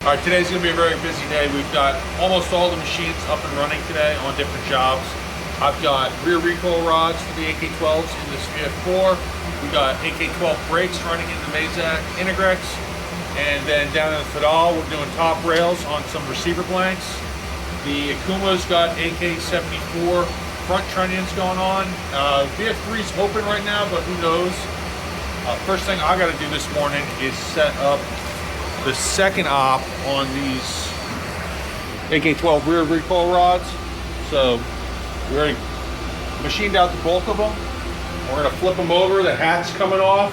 All right, today's gonna be a very busy day. We've got almost all the machines up and running today on different jobs. I've got rear recoil rods for the AK-12s in this VF4. We got AK-12 brakes running in the Mazak Integrex. And then down in the Fidal, we're doing top rails on some receiver blanks. The Akuma's got AK-74 front trunnions going on. VF3's open right now, but who knows? First thing I gotta do this morning is set up the second op on these AK-12 rear recoil rods. So we already machined out the bulk of them. We're gonna flip them over, the hat's coming off,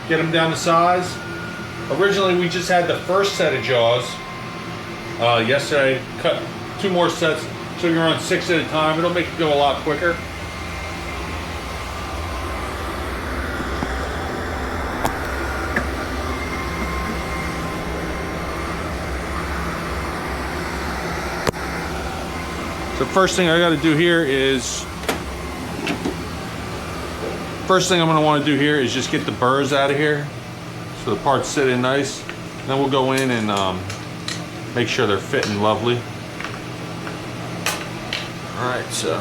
get them down to size. Originally we just had the first set of jaws. Yesterday cut 2 more sets, so you're on 6 at a time. It'll make it go a lot quicker. So first thing I got to do here is, first thing I'm going to want to do here is just get the burrs out of here so the parts sit in nice. Then we'll go in and make sure they're fitting lovely. Alright, so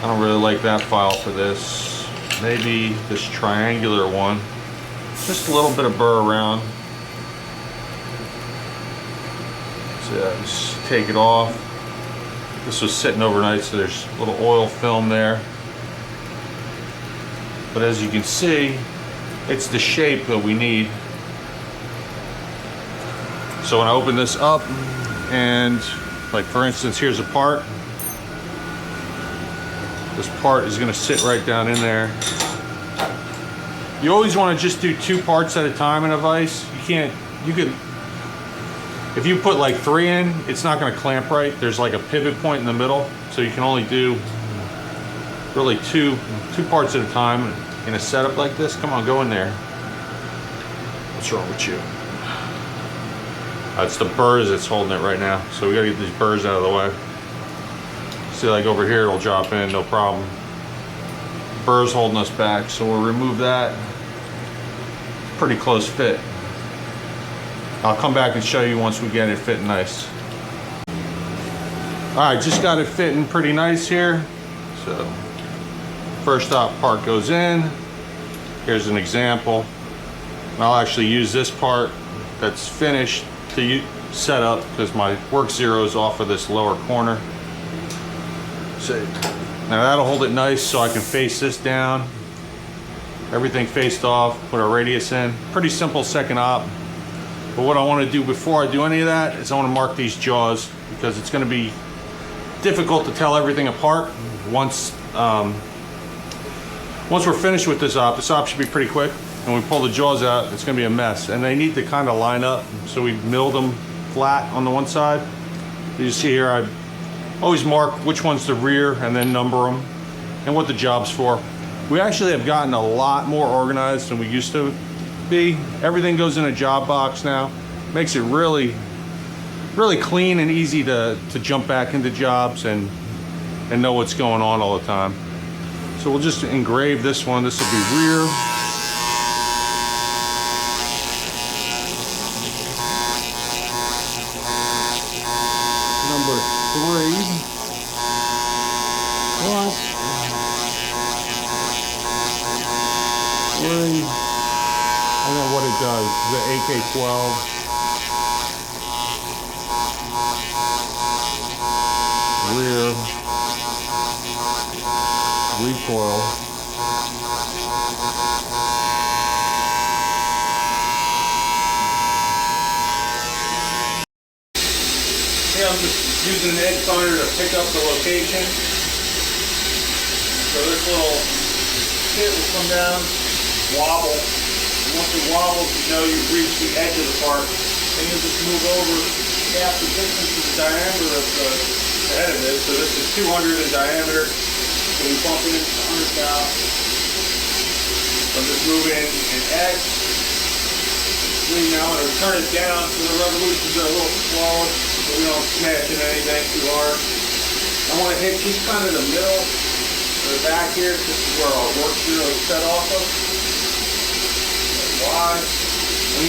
I don't really like that file for this. Maybe this triangular one. Just a little bit of burr around. So just take it off. This was sitting overnight, so there's a little oil film there. But as you can see, it's the shape that we need. So when I open this up, and like for instance, here's a part. This part is going to sit right down in there. You always want to just do 2 parts at a time in a vise. You could, if you put like 3 in, it's not going to clamp right. There's like a pivot point in the middle, so you can only do really two parts at a time in a setup like this. Come on, go in there. What's wrong with you? It's the burrs that's holding it right now, so we gotta get these burrs out of the way. See, like over here, it'll drop in, no problem. Burrs holding us back, so we'll remove that. Pretty close fit. I'll come back and show you once we get it fitting nice. All right, just got it fitting pretty nice here. So, first op part goes in. Here's an example. And I'll actually use this part that's finished to set up because my work zero is off of this lower corner. So, now that'll hold it nice so I can face this down. Everything faced off, put our radius in. Pretty simple second op. But what I want to do before I do any of that is I want to mark these jaws because it's going to be difficult to tell everything apart once we're finished with this op. This op should be pretty quick. And we pull the jaws out, it's going to be a mess. And they need to kind of line up. So we milled them flat on the one side. You see here, I always mark which one's the rear and then number them and what the job's for. We actually have gotten a lot more organized than we used to be. Everything goes in a job box now. Makes it really, really clean and easy to jump back into jobs and know what's going on all the time. So we'll just engrave this one. This will be rear. Number 3. Front. 3. And then what it does, the AK-12. Rear. Recoil. Yeah, I'm just using an edge finder to pick up the location. So this little kit will come down, wobble. Once it wobbles, you know you've reached the edge of the part. Then you'll just move over half the distance to the diameter of the head of it. So this is 200 in diameter. So we bump it into 100 cal. So I'm just moving an X. Now I'm going to turn it down so the revolutions are a little slower so we don't smash into anything too hard. I want to hit just kind of the middle or the back here. This is where our work zero is set off of. Y.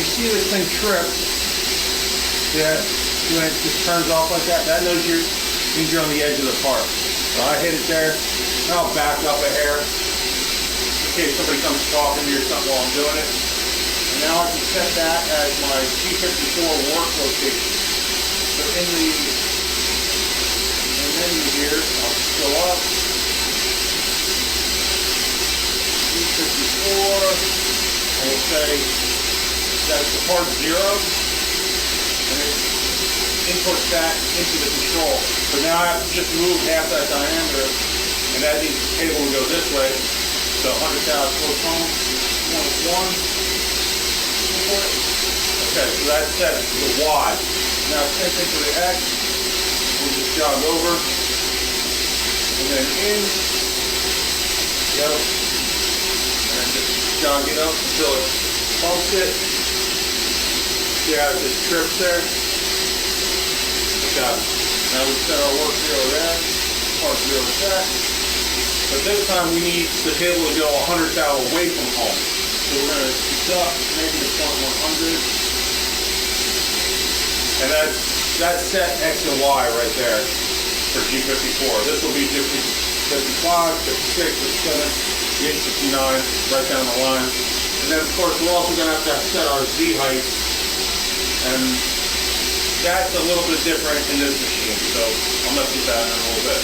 see this thing trip, yeah, when it just turns off like that, that means you're on the edge of the part. So I hit it there, and I'll back up a hair in case somebody comes talking to me or something while I'm doing it. And now I can set that as my G54 work location. So in the menu here, I'll just go up, G54, and we'll say that's the part 0, and it inputs that into the control. So now I have to just move half that diameter, and that needs the cable to go this way. So 100,000 goes home, 1. Okay, so that's set to the Y. Now same thing for the X. We'll just jog over, and then in, go, and just jog it up until it pumps it. See how it just trips there? Got it. Now we set our work 0 there, part 0 set. But this time we need the cable to go 100 thou away from home. So we're going to deduct -0.100. And that's set X and Y right there for G54. This will be 55, 56, 57, 59, right down the line. And then of course we're also going to have to set our Z height. And that's a little bit different in this machine. So I'll mess with that in a little bit.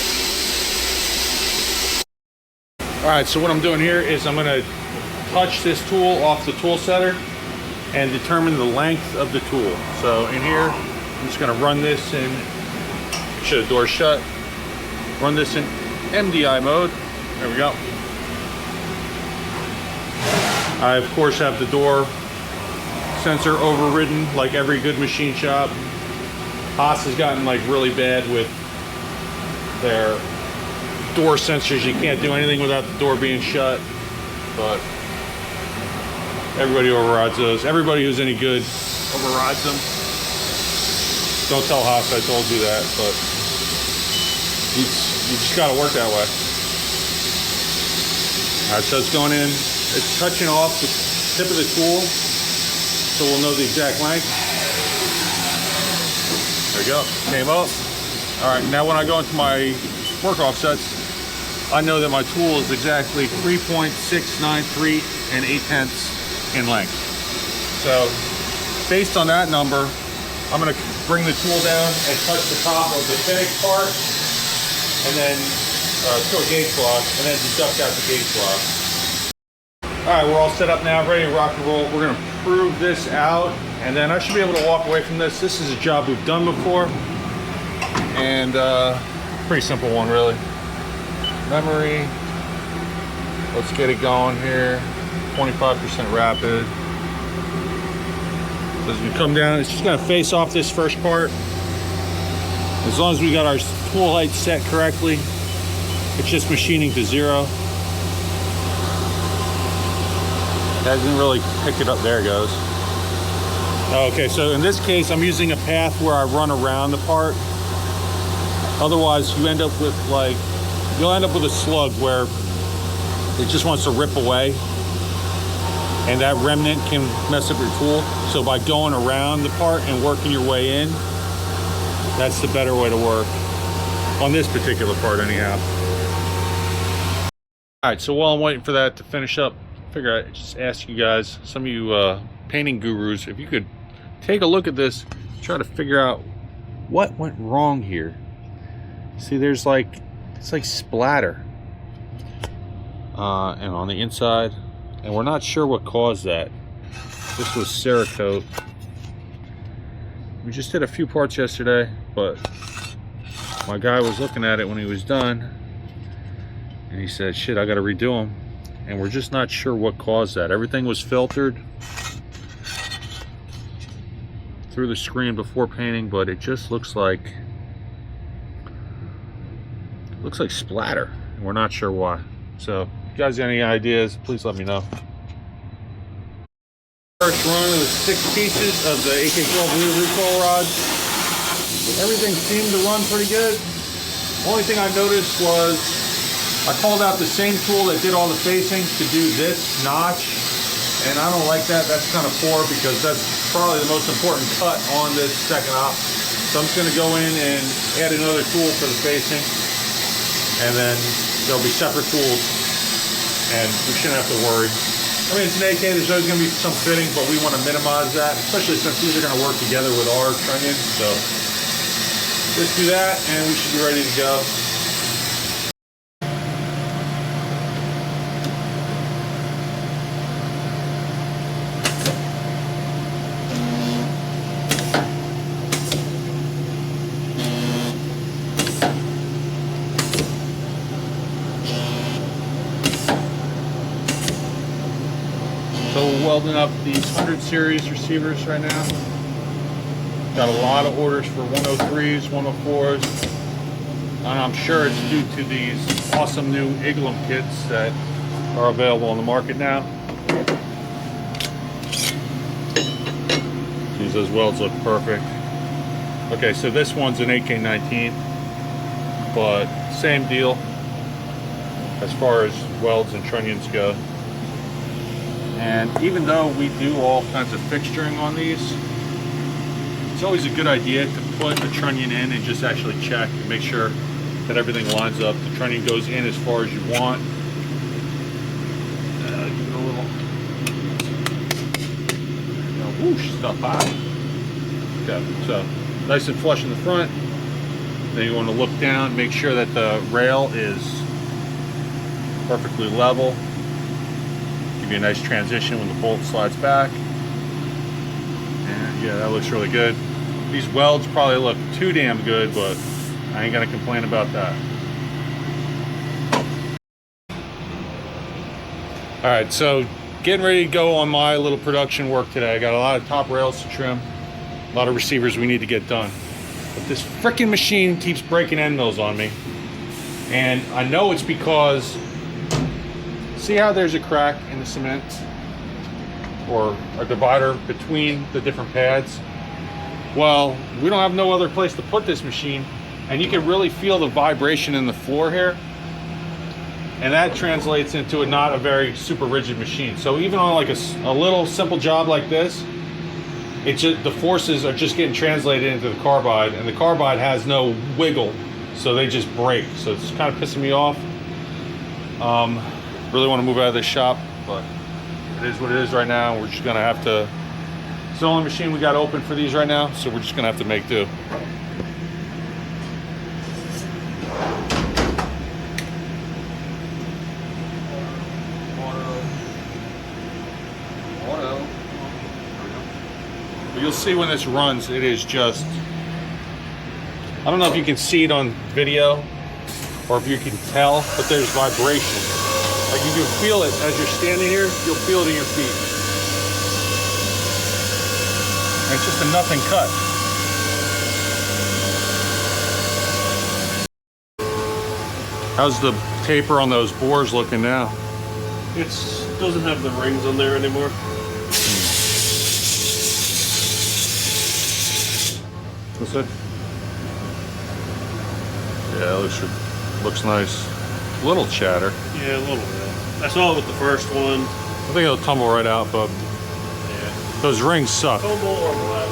Alright, so what I'm doing here is I'm going to touch this tool off the tool setter and determine the length of the tool. So in here, I'm just going to run this in, make sure the door's shut, run this in MDI mode. There we go. I of course have the door sensor overridden like every good machine shop. Haas has gotten like really bad with their door sensors. You can't do anything without the door being shut, but everybody overrides those. Everybody who's any good overrides them. Don't tell Haas I told you that, but you just gotta work that way. Alright, so it's going in, it's touching off the tip of the tool, so we'll know the exact length. There we go, came up. Alright, now when I go into my work offsets, I know that my tool is exactly 3.693 8/10 in length. So based on that number, I'm going to bring the tool down and touch the top of the finished part, and then to a gauge block, and then deduct out the gauge block. Alright, we're all set up now, ready to rock and roll. We're going to prove this out, and then I should be able to walk away from this. This is a job we've done before, and pretty simple one really. Memory, let's get it going here. 25% rapid. So as we come down, it's just going to face off this first part. As long as we got our tool height set correctly, it's just machining to 0. Hasn't really picked it up. There it goes. Okay, so in this case, I'm using a path where I run around the part. Otherwise, you end up with you'll end up with a slug where it just wants to rip away, and that remnant can mess up your tool. So by going around the part and working your way in, that's the better way to work on this particular part anyhow. Alright, so while I'm waiting for that to finish up, I figure I'd just ask you guys, some of you painting gurus, if you could take a look at this, try to figure out what went wrong here. See, there's it's like splatter and on the inside, and we're not sure what caused that. This was Cerakote. We just did a few parts yesterday, but my guy was looking at it when he was done, and he said, shit, I gotta redo them. And we're just not sure what caused that. Everything was filtered through the screen before painting, but it just looks like splatter. We're not sure why. So if you guys got any ideas, please let me know. First run of the 6 pieces of the AK-12 rear recoil rod. Everything seemed to run pretty good. Only thing I noticed was I called out the same tool that did all the facing to do this notch, And I don't like that. That's kind of poor because that's probably the most important cut on this second op. So I'm just going to go in and add another tool for the facing. And then there'll be separate tools. And we shouldn't have to worry. I mean, it's an AK, there's always going to be some fitting, but we want to minimize that, especially since these are going to work together with our trunnion. So just do that and we should be ready to go. So we're welding up these 100 series receivers right now. Got a lot of orders for 103s, 104s. And I'm sure it's due to these awesome new Iglum kits that are available on the market now. Geez, those welds look perfect. Okay, so this one's an AK-19, but same deal as far as welds and trunnions go. And even though we do all kinds of fixturing on these, it's always a good idea to put the trunnion in and just actually check and make sure that everything lines up. The trunnion goes in as far as you want. Give it a little whoosh stuff high. Okay, so nice and flush in the front. Then you want to look down, make sure that the rail is perfectly level. Give you a nice transition when the bolt slides back. And yeah, that looks really good. These welds probably look too damn good, but I ain't gonna complain about that. All right, so getting ready to go on my little production work today. I got a lot of top rails to trim, a lot of receivers we need to get done. But this freaking machine keeps breaking end mills on me. And I know it's because, see how there's a crack in the cement or a divider between the different pads? Well, we don't have no other place to put this machine, and you can really feel the vibration in the floor here, and that translates into not a very super rigid machine. So even on like a little simple job like this, it just, the forces are just getting translated into the carbide, and the carbide has no wiggle, so they just break. So it's kind of pissing me off. Really want to move out of this shop, but it is what it is right now. We're just gonna have to, it's the only machine we got open for these right now, so we're just gonna have to make do. But you'll see when this runs, it is just, I don't know if you can see it on video or if you can tell, but there's vibration. Like you can feel it as you're standing here, you'll feel it in your feet. And it's just a nothing cut. How's the taper on those bores looking now? It doesn't have the rings on there anymore. What's that? Yeah, it looks nice. A little chatter. Yeah, a little bit. I saw it with the first one. I think it'll tumble right out, but yeah, those rings suck. Tumble or black.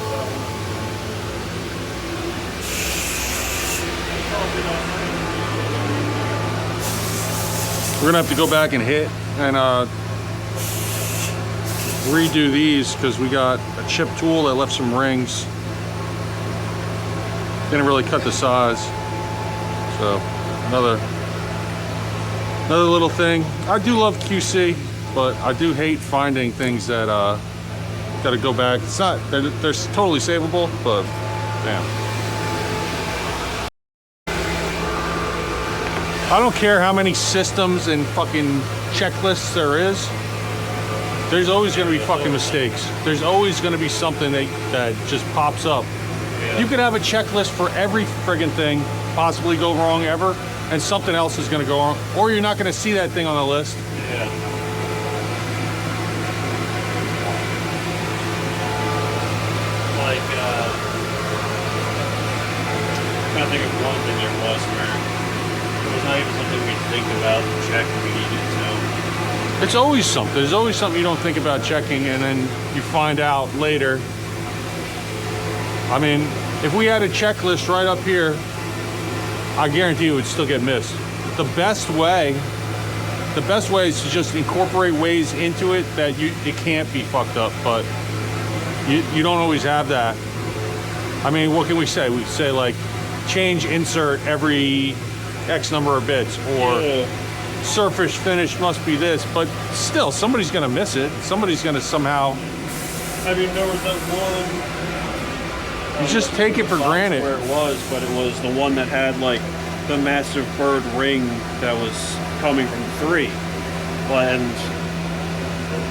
We're gonna have to go back and hit and redo these because we got a chip tool that left some rings. Didn't really cut the size. So another little thing. I do love QC, but I do hate finding things that gotta go back. It's not, they're totally savable, but damn. I don't care how many systems and fucking checklists there is. There's always gonna be fucking mistakes. There's always gonna be something that just pops up. Yeah. You could have a checklist for every friggin' thing possibly go wrong ever, and something else is gonna go wrong, or you're not gonna see that thing on the list. Yeah. Like, I'm trying to think of one thing there was where it was not even something we think about to check if we needed to. It's always something. There's always something you don't think about checking, and then you find out later. I mean, if we had a checklist right up here, I guarantee you it would still get missed. The best way is to just incorporate ways into it that it can't be fucked up, but you don't always have that. I mean, what can we say? We say like change insert every X number of bits, or surface finish must be this, but still somebody's gonna miss it. Somebody's gonna somehow. I mean, there was that one. You just take it for granted. Where it was, but it was the one that had like the massive bird ring that was coming from 3, and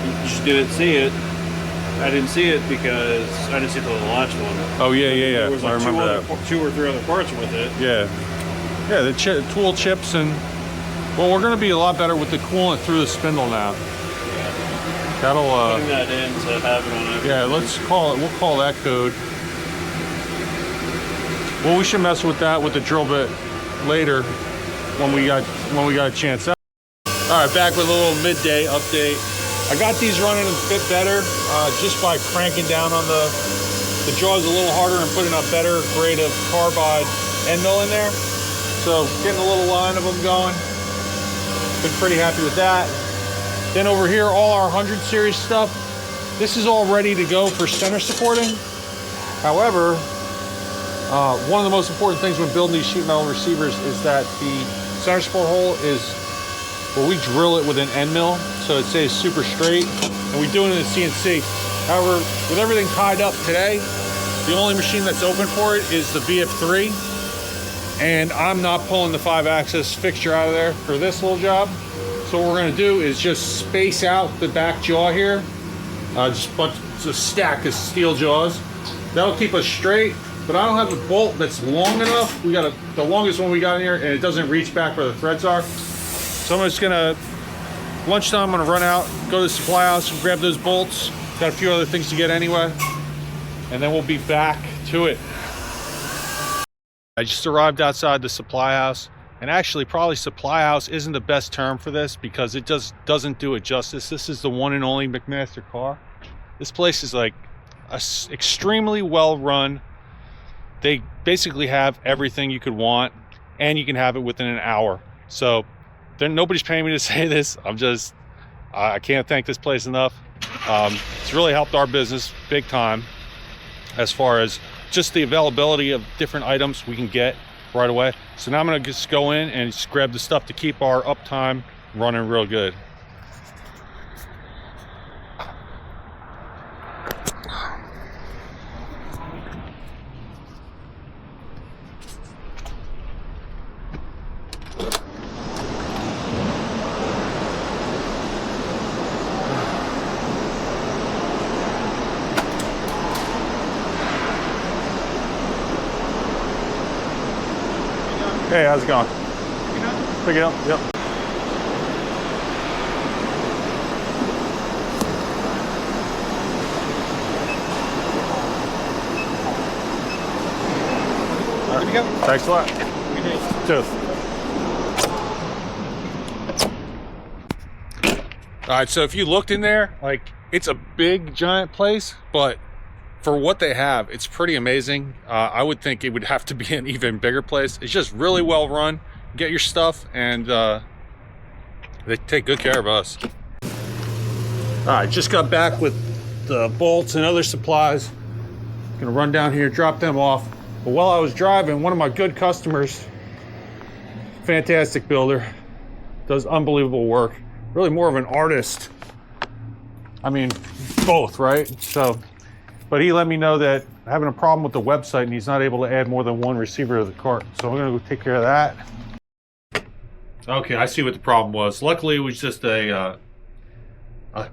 you just didn't see it. I didn't see it because I didn't see it till the last one. Oh yeah. There was like I remember that. 2 or 3 other parts with it. Yeah, the tool chips, and well, we're gonna be a lot better with the coolant through the spindle now. That'll putting that in to have it on everything. Yeah, we'll call that code. Well, we should mess with that with the drill bit later when we got a chance. All right, back with a little midday update. I got these running a bit better just by cranking down on the jaws a little harder and putting a better grade of carbide end mill in there. So getting a little line of them going. Been pretty happy with that. Then over here, all our 100 series stuff, this is all ready to go for center supporting. However, one of the most important things when building these sheet metal receivers is that the center support hole is, well, we drill it with an end mill so it stays super straight, and we do it in the CNC. However, with everything tied up today, the only machine that's open for it is the BF3, and I'm not pulling the 5-axis fixture out of there for this little job. So what we're gonna do is just space out the back jaw here, just a stack of steel jaws. That'll keep us straight. But I don't have a bolt that's long enough. We got the longest one we got in here, and it doesn't reach back where the threads are. So I'm just gonna, lunchtime, I'm gonna run out, go to the supply house, grab those bolts. Got a few other things to get anyway, and then we'll be back to it. I just arrived outside the supply house, and actually probably supply house isn't the best term for this because it just doesn't do it justice. This is the one and only McMaster car. This place is like extremely well run. They basically have everything you could want, and you can have it within an hour. So nobody's paying me to say this. I can't thank this place enough. It's really helped our business big time as far as just the availability of different items we can get right away. So now I'm gonna just go in and just grab the stuff to keep our uptime running real good. Hey, how's it going? Pick it up? Yep. There we go. Thanks a lot. Cheers. All right, so if you looked in there, like, it's a big, giant place, but for what they have, it's pretty amazing. I would think it would have to be an even bigger place. It's just really well run. Get your stuff, and they take good care of us. All right, just got back with the bolts and other supplies. Gonna run down here, drop them off. But while I was driving, one of my good customers, fantastic builder, does unbelievable work. Really more of an artist. I mean, both, right? So. But he let me know that I'm having a problem with the website and he's not able to add more than one receiver to the cart. So I'm gonna go take care of that. Okay, I see what the problem was. Luckily, it was just a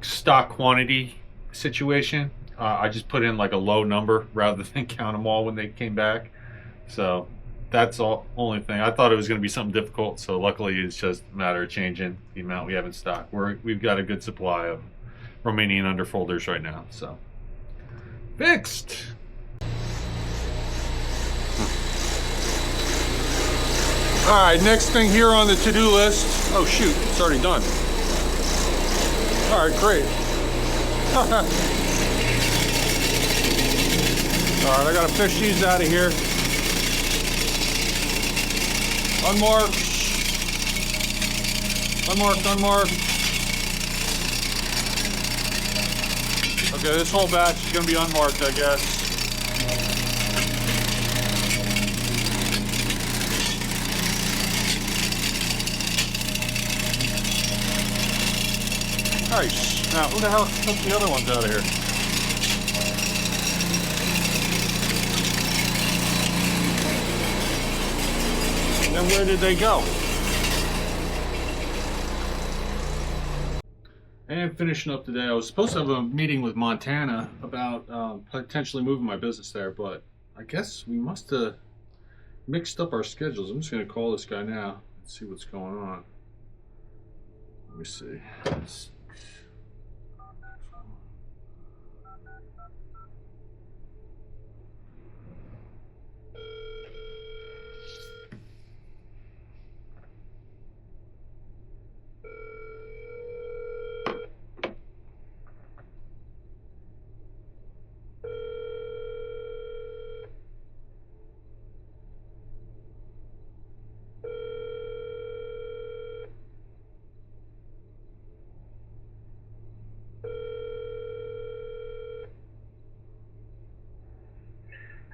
stock quantity situation. I just put in like a low number rather than count them all when they came back. So that's the only thing. I thought it was gonna be something difficult. So luckily, it's just a matter of changing the amount we have in stock. We've got a good supply of Romanian underfolders right now, so. Fixed. All right, next thing here on the to-do list. Oh shoot, it's already done. All right, great. All right, I gotta fish these out of here. Unmarked. Unmarked, unmarked. Okay, this whole batch is gonna be unmarked, I guess. Nice. Now, who the hell took the other ones out of here? And where did they go? And finishing up today, I was supposed to have a meeting with Montana about potentially moving my business there, but I guess we must have mixed up our schedules. I'm just going to call this guy now and see what's going on. Let me see.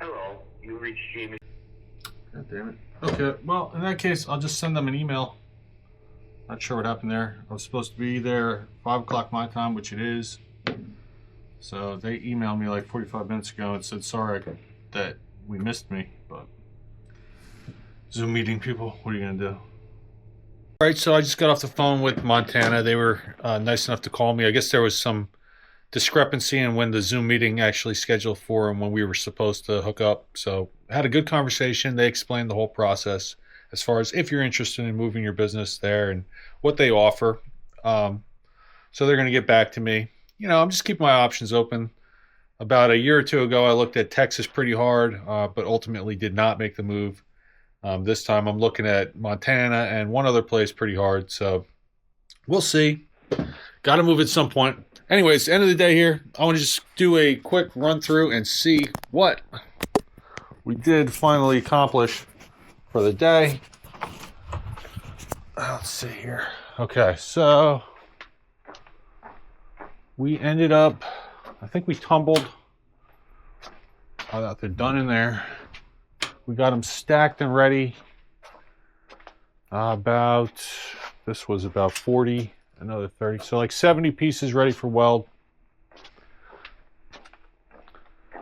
Hello, you reached Jamie. God damn it. Okay, well, in that case, I'll just send them an email. Not sure what happened there. I was supposed to be there 5 o'clock my time, which it is. So they emailed me like 45 minutes ago and said, sorry that we missed me, but Zoom meeting people, what are you going to do? All right, so I just got off the phone with Montana. They were nice enough to call me. I guess there was some discrepancy in when the Zoom meeting actually scheduled for and when we were supposed to hook up. So I had a good conversation. They explained the whole process as far as if you're interested in moving your business there and what they offer. So they're going to get back to me. You know, I'm just keeping my options open. About a year or two ago, I looked at Texas pretty hard, but ultimately did not make the move. This time I'm looking at Montana and one other place pretty hard. So we'll see. Got to move at some point. Anyways, end of the day here, I want to just do a quick run through and see what we did finally accomplish for the day. Let's see here. Okay, so we ended up, I think we tumbled. They're done in there. We got them stacked and ready. This was about 40. Another 30, so like 70 pieces ready for weld.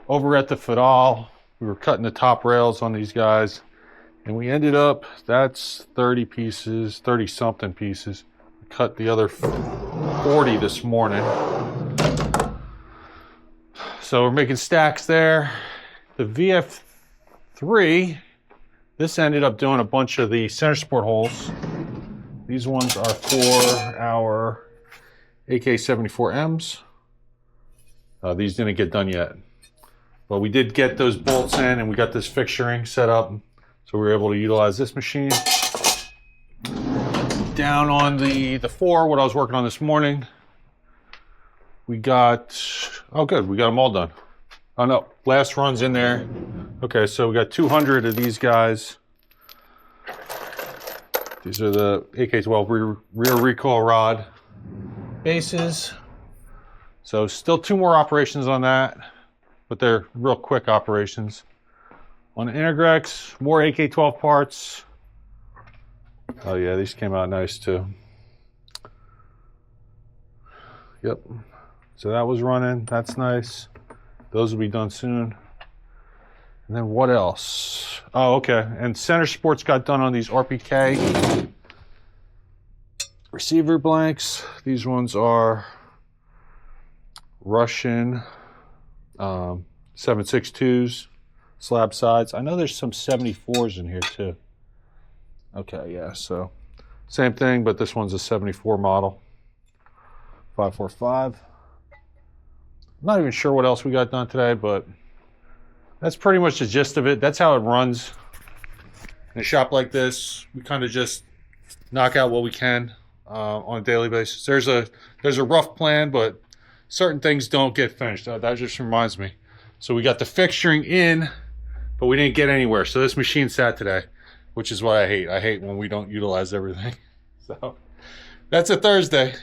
Over at the Fadal, we were cutting the top rails on these guys, and we ended up, that's 30 pieces, 30 something pieces. We cut the other 40 this morning. So we're making stacks there. The VF3, this ended up doing a bunch of the center support holes. These ones are for our AK-74Ms. These didn't get done yet. But we did get those bolts in and we got this fixturing set up. So we were able to utilize this machine. Down on the 4, what I was working on this morning, we got, oh good, we got them all done. Oh no, last run's in there. Okay, so we got 200 of these guys. These are the AK-12 rear recoil rod bases. So still 2 more operations on that, but they're real quick operations. On the Intergrex, more AK-12 parts. Oh yeah, these came out nice too. Yep. So that was running, that's nice. Those will be done soon. And then what else? Oh, okay. And center sports got done on these RPK receiver blanks. These ones are Russian 7.62s, slab sides. I know there's some 74s in here too. Okay, yeah, so same thing, but this one's a 74 model. 545. I'm not even sure what else we got done today, but that's pretty much the gist of it. That's how it runs. In a shop like this, we kind of just knock out what we can. on a daily basis. There's a rough plan, but certain things don't get finished. That just reminds me. So we got the fixturing in, but we didn't get anywhere. So this machine sat today, which is what I hate. I hate when we don't utilize everything. So that's a Thursday.